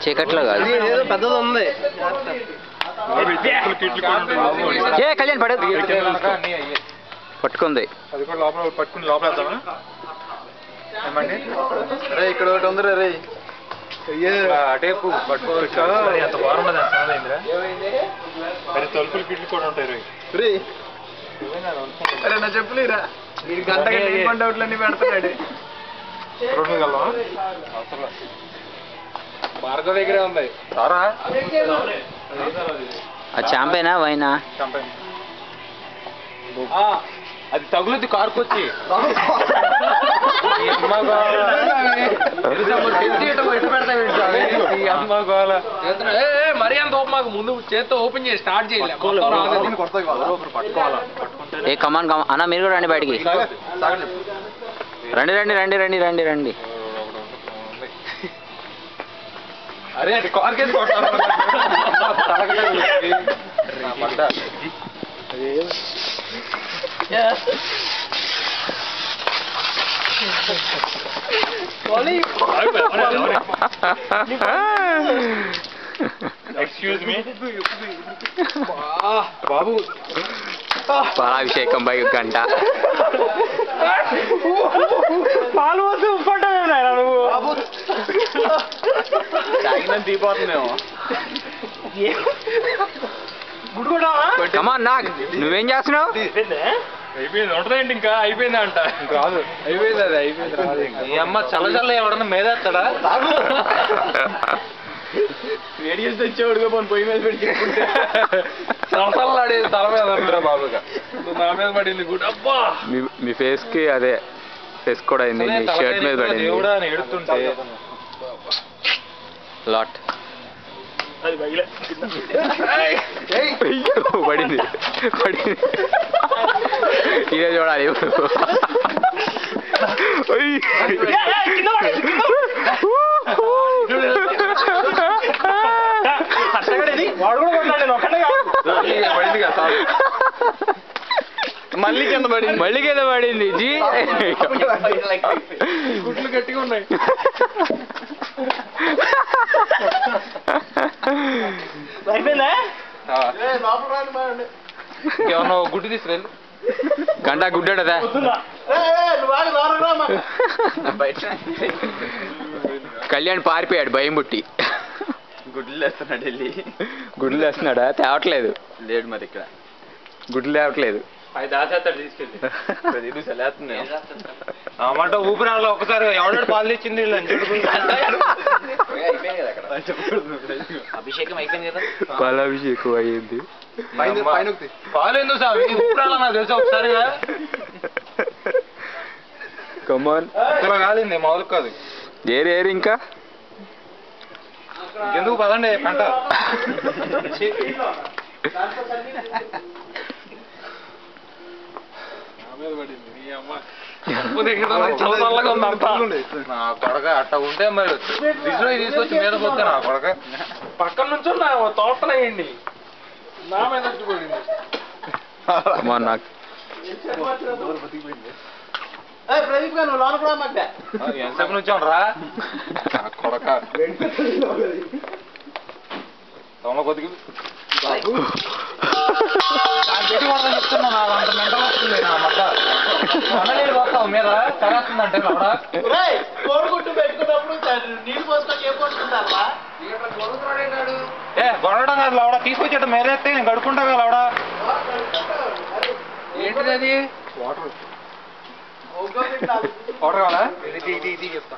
చీకట్లో కాదు పెద్దది ఉంది కళ్యాణ్ పడదు పట్టుకుంది అది కూడా లోపల పట్టుకుని లోపల వెళ్తామా ఏమండి రే ఇక్కడ ఒకటి ఉంది రే టేపు పట్టుకోవచ్చు ఎంత బాగుండదు అంత మరి తలుపులు కిట్లు కూడా ఉంటాయి రే అరే నా చెప్పులేరా వీడి గంట గంట అవుట్లన్నీ పెడతాడు రోడ్డు వెళ్దామా అవసరం మార్గం దగ్గరే ఉంది సారా అది చాంపేనా వైనా అది తగులుద్ది కారుకొచ్చి మరి అంత మాకు ముందు చేత్తో ఓపెన్ చేసి స్టార్ట్ చేయలేదు ఏ కమాన్ కమాన్ అన్న మీరు కూడా రండి బయటికి రండి రండి రండి రండి రండి రండి అరే అది కారుకేసి కొట్టాలి ఎక్స్క్యూజ్ మీ బాబు పాలాభిషేకం బై గంట పాలు వద్దు ఉప్పంటావేనా నువ్వు తాగినంత తీపోతున్నామో కమాన్ నా నువ్వేం చేస్తున్నావు అయిపోయింది ఉంటదేంటి ఇంకా అయిపోయింది అంట రాదు అయిపోయింది అది అయిపోయింది రాదు ఈ అమ్మ చల్ల చల్ల ఎవడన్నా మేదేస్తాడా రేడియస్ తెచ్చేవాడుగా పోనీ పొయ్యి మీద పెట్టి చల్లలాడేది తల మీద అంటారా బాబుగా నా మీద పడింది గుడ్ అబ్బా మీ ఫేస్ కి అదే ఫేస్ కూడా అయింది మీ షర్ట్ మీద పడింది దేవుడా అని ఎడుతుంటే లాట్ అది బయలే పడింది పడింది ఇదే చూడాలి వాడు కూడా కొట్టాడు ఒక్కడే పడింది కదా మళ్ళీ కింద పడింది మళ్ళీ కింద పడింది జీ గుడ్లు గట్టిగా ఉన్నాయి అయిపోయిందా ఇంకేమన్నా గుడ్డు తీసుకెళ్ళి గంట గుడ్డదా కళ్యాణ్ పారిపోయాడు భయం పుట్టి గుడ్లు వేస్తున్నాడు వెళ్ళి గుడ్లు వేస్తున్నాడా తేవట్లేదు లేడు మరి ఇక్కడ గుడ్లు తేవట్లేదు అది దాచేస్తాడు తీసుకెళ్ళి సెలేస్తున్నాయి ఆ మాట ఊపిరాలో ఒకసారి ఎవడాడు పాలు తెచ్చింది అభిషేకం అయిపోయింది కదా పాలాభిషేకం అయ్యింది పాలు ఎందుకు సార్ ఊపిరాలో నాకు తెలుసా ఒకసారిగా కమాన్ ఇక్కడ కాలింది మామూలు కాదు ఏరు ఇంకా ఎందుకు పదండి పంట నా కొడక అట్ట ఉంటే మరి దిశలో తీసుకొచ్చి మీద పోతే నా కొడక పక్కన నుంచి తోటలేయండి నా మీద కమాన్ నాకు ప్రదీప్ గారు లోన కూడా మధ్య ఎంతసేపు నుంచి రా నా కొడక కొద్దిగా చెప్తున్నా నాకు అంత మెంటల్ వస్తుంది నా మట్ట నీళ్ళు పోతావు మీద తగేస్తుందంటే కోడిగుడ్డు పెట్టుకున్నప్పుడు నీళ్ళు పోసుకొని ఏం పోసుకుంటారా ఏ గొడవడం కాదు లవడ తీసుకొచ్చేట మేరేస్తే నేను గడుకుంటా కదా లవడ ఏంటిది అది వాటర్ కావాలా చెప్తా